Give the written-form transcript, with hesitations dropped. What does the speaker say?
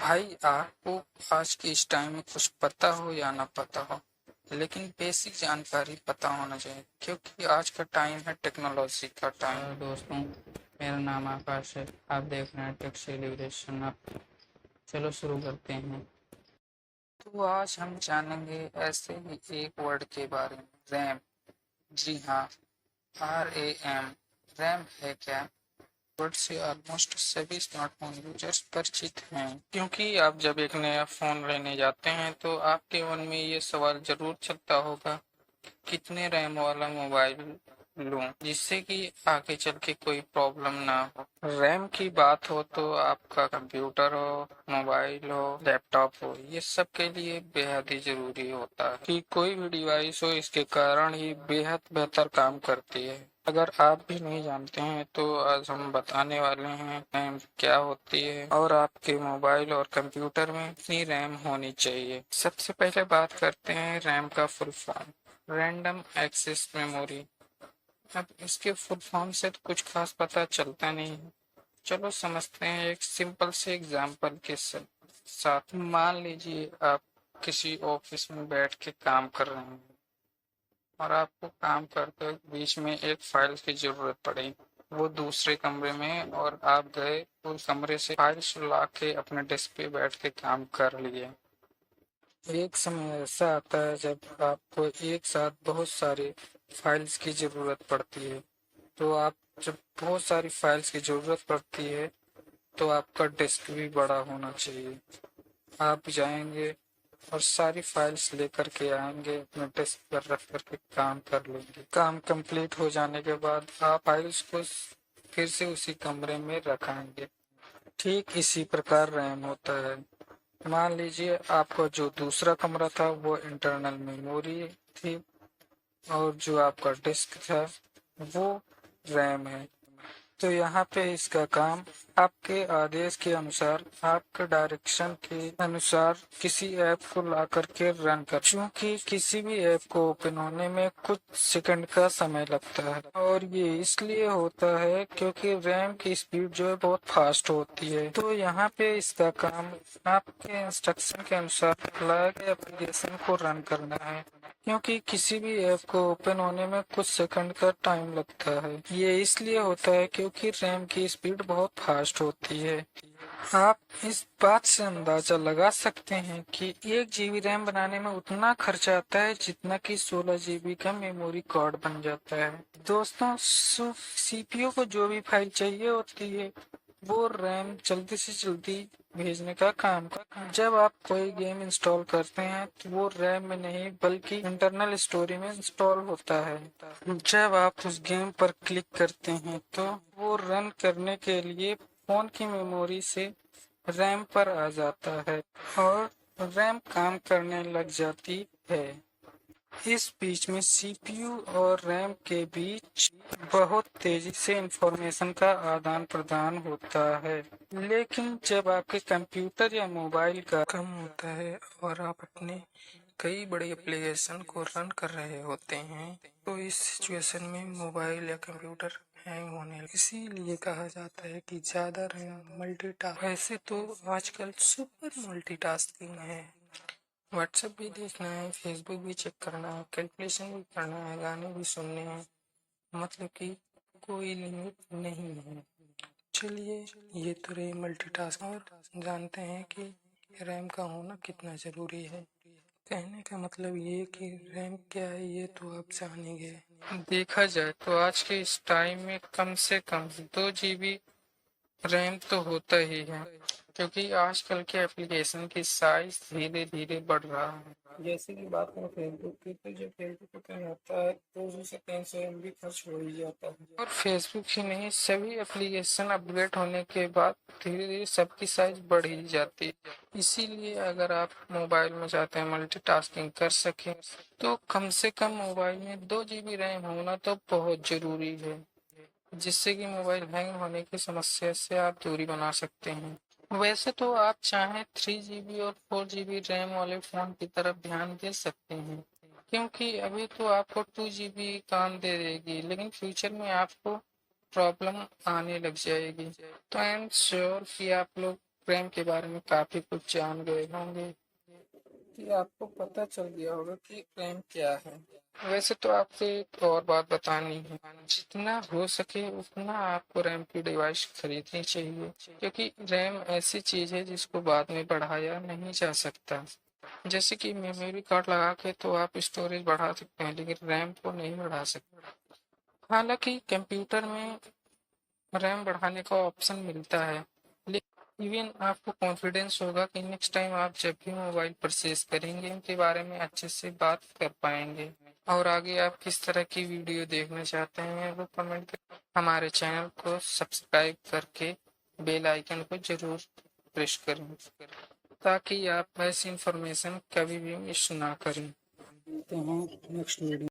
भाई आपको आज के इस टाइम में कुछ पता हो या ना पता हो, लेकिन बेसिक जानकारी पता होना चाहिए क्योंकि आज का टाइम है टेक्नोलॉजी का टाइम। दोस्तों, मेरा नाम आकाश है। आप देख रहे हैं टेक सेलिब्रेशन अप। चलो शुरू करते हैं। तो आज हम जानेंगे ऐसे ही एक वर्ड के बारे में, रैम। जी हाँ, RAM। रैम है क्या? वर्ड से ऑलमोस्ट सभी स्मार्टफोन यूजर्स परिचित हैं, क्योंकि आप जब एक नया फोन लेने जाते हैं तो आपके मन में ये सवाल जरूर चलता होगा, कितने रैम वाला मोबाइल लूं जिससे कि आगे चल के कोई प्रॉब्लम ना हो। रैम की बात हो तो आपका कंप्यूटर हो, मोबाइल हो, लैपटॉप हो, ये सब के लिए बेहद ही जरूरी होता है कि कोई भी डिवाइस हो इसके कारण ही बेहद बेहतर काम करती है। अगर आप भी नहीं जानते हैं तो आज हम बताने वाले हैं रैम क्या होती है और आपके मोबाइल और कंप्यूटर में कितनी रैम होनी चाहिए। सबसे पहले बात करते हैं रैम का full form, random access memory. अब इसके फुल फॉर्म से तो कुछ खास पता चलता नहीं है। चलो समझते हैं एक सिंपल से एग्जांपल के साथ। मान लीजिए आप किसी ऑफिस में बैठ के काम कर रहे हैं और आपको काम करते वक्त बीच में एक फाइल की जरूरत पड़ी, वो दूसरे कमरे में, और आप गए उस कमरे से फाइल्स ला के अपने डेस्क पे बैठ के काम कर लिए। एक समय ऐसा आता है जब आपको एक साथ बहुत सारी फाइल्स की जरूरत पड़ती है। तो आप जब बहुत सारी फाइल्स की जरूरत पड़ती है तो आपका डेस्क भी बड़ा होना चाहिए। आप जाएंगे और सारी फाइल्स लेकर के आएंगे, अपने डेस्क पर रख करके काम कर लेंगे। काम कंप्लीट हो जाने के बाद आप फाइल्स को फिर से उसी कमरे में रखाएंगे। ठीक इसी प्रकार रैम होता है। मान लीजिए आपका जो दूसरा कमरा था वो इंटरनल मेमोरी थी और जो आपका डिस्क था वो रैम है। तो यहाँ पे इसका काम आपके आदेश के अनुसार, आपके डायरेक्शन के अनुसार किसी ऐप को ला करके रन कर, क्योंकि किसी भी ऐप को ओपन होने में कुछ सेकंड का समय लगता है और ये इसलिए होता है क्योंकि रैम की स्पीड जो है बहुत फास्ट होती है। तो यहाँ पे इसका काम आपके इंस्ट्रक्शन के अनुसार अलग एप्लीकेशन को रन करना है, क्योंकि किसी भी ऐप को ओपन होने में कुछ सेकंड का टाइम लगता है। ये इसलिए होता है क्योंकि रैम की स्पीड बहुत फास्ट होती है। आप इस बात से अंदाजा लगा सकते हैं कि 1 GB रैम बनाने में उतना खर्चा आता है जितना कि 16 GB का मेमोरी कार्ड बन जाता है। दोस्तों, सीपीयू को जो भी फाइल चाहिए होती है वो रैम जल्दी से जल्दी भेजने का काम का। जब आप कोई गेम इंस्टॉल करते हैं तो वो रैम में नहीं बल्कि इंटरनल स्टोरेज में इंस्टॉल होता है। जब आप उस गेम पर क्लिक करते हैं तो वो रन करने के लिए फोन की मेमोरी से रैम पर आ जाता है और रैम काम करने लग जाती है। इस बीच में सीपीयू और रैम के बीच बहुत तेजी से इंफॉर्मेशन का आदान प्रदान होता है। लेकिन जब आपके कंप्यूटर या मोबाइल का कम होता है और आप अपने कई बड़े एप्लीकेशन को रन कर रहे होते हैं तो इस सिचुएशन में मोबाइल या कंप्यूटर हैंग होने इसीलिए कहा जाता है कि ज्यादा रैम मल्टीटास्क। वैसे तो आजकल सुपर मल्टीटास्किंग है। व्हाट्सएप भी देखना है, फेसबुक भी चेक करना है, कैलकुलेशन भी करना है, गाने भी सुनने हैं, मतलब कि कोई लिमिट नहीं है। चलिए, ये तो रही मल्टीटास्क, और जानते हैं कि रैम का होना कितना ज़रूरी है। कहने का मतलब ये कि रैम क्या है ये तो आप जान ही गए। देखा जाए तो आज के इस टाइम में कम से कम 2 GB रैम तो होता ही है, क्योंकि आजकल के एप्लीकेशन की साइज धीरे धीरे बढ़ रहा है। जैसे कि बात करें फेसबुक की, तो जब फेसबुक ओपन होता है तो 200 से 300 MB खर्च हो ही जाता है। और फेसबुक ही नहीं, सभी एप्लीकेशन अपग्रेड होने के बाद धीरे धीरे सबकी साइज बढ़ ही जाती है। इसीलिए अगर आप मोबाइल में चाहते हैं मल्टीटास्किंग कर सकें तो कम से कम मोबाइल में 2 GB रैम होना तो बहुत जरूरी है, जिससे कि मोबाइल हैंग होने की समस्या से आप दूरी बना सकते हैं। वैसे तो आप चाहें 3 GB और 4 GB रैम वाले फोन की तरफ ध्यान दे सकते हैं, क्योंकि अभी तो आपको 2 GB काम दे देगी, लेकिन फ्यूचर में आपको प्रॉब्लम आने लग जाएगी। तो आई एम श्योर कि आप लोग रैम के बारे में काफी कुछ जान गए होंगे कि आपको पता चल गया होगा कि रैम क्या है। वैसे तो आपसे एक और बात बतानी है, जितना हो सके उतना आपको रैम की डिवाइस खरीदनी चाहिए, क्योंकि रैम ऐसी चीज है जिसको बाद में बढ़ाया नहीं जा सकता। जैसे कि मेमोरी कार्ड लगा के तो आप स्टोरेज बढ़ा सकते हैं, लेकिन रैम को नहीं बढ़ा सकते। हालांकि कंप्यूटर में रैम बढ़ाने का ऑप्शन मिलता है, लेकिन इवन आपको कॉन्फिडेंस होगा कि नेक्स्ट टाइम आप जब भी मोबाइल परचेज करेंगे इनके बारे में अच्छे से बात कर पाएंगे। और आगे आप किस तरह की वीडियो देखना चाहते हैं वो कमेंट कर, हमारे चैनल को सब्सक्राइब करके बेल आइकन को जरूर प्रेस करें, ताकि आप ऐसी इंफॉर्मेशन कभी भी मिस ना करें। मिलते हैं नेक्स्ट वीडियो।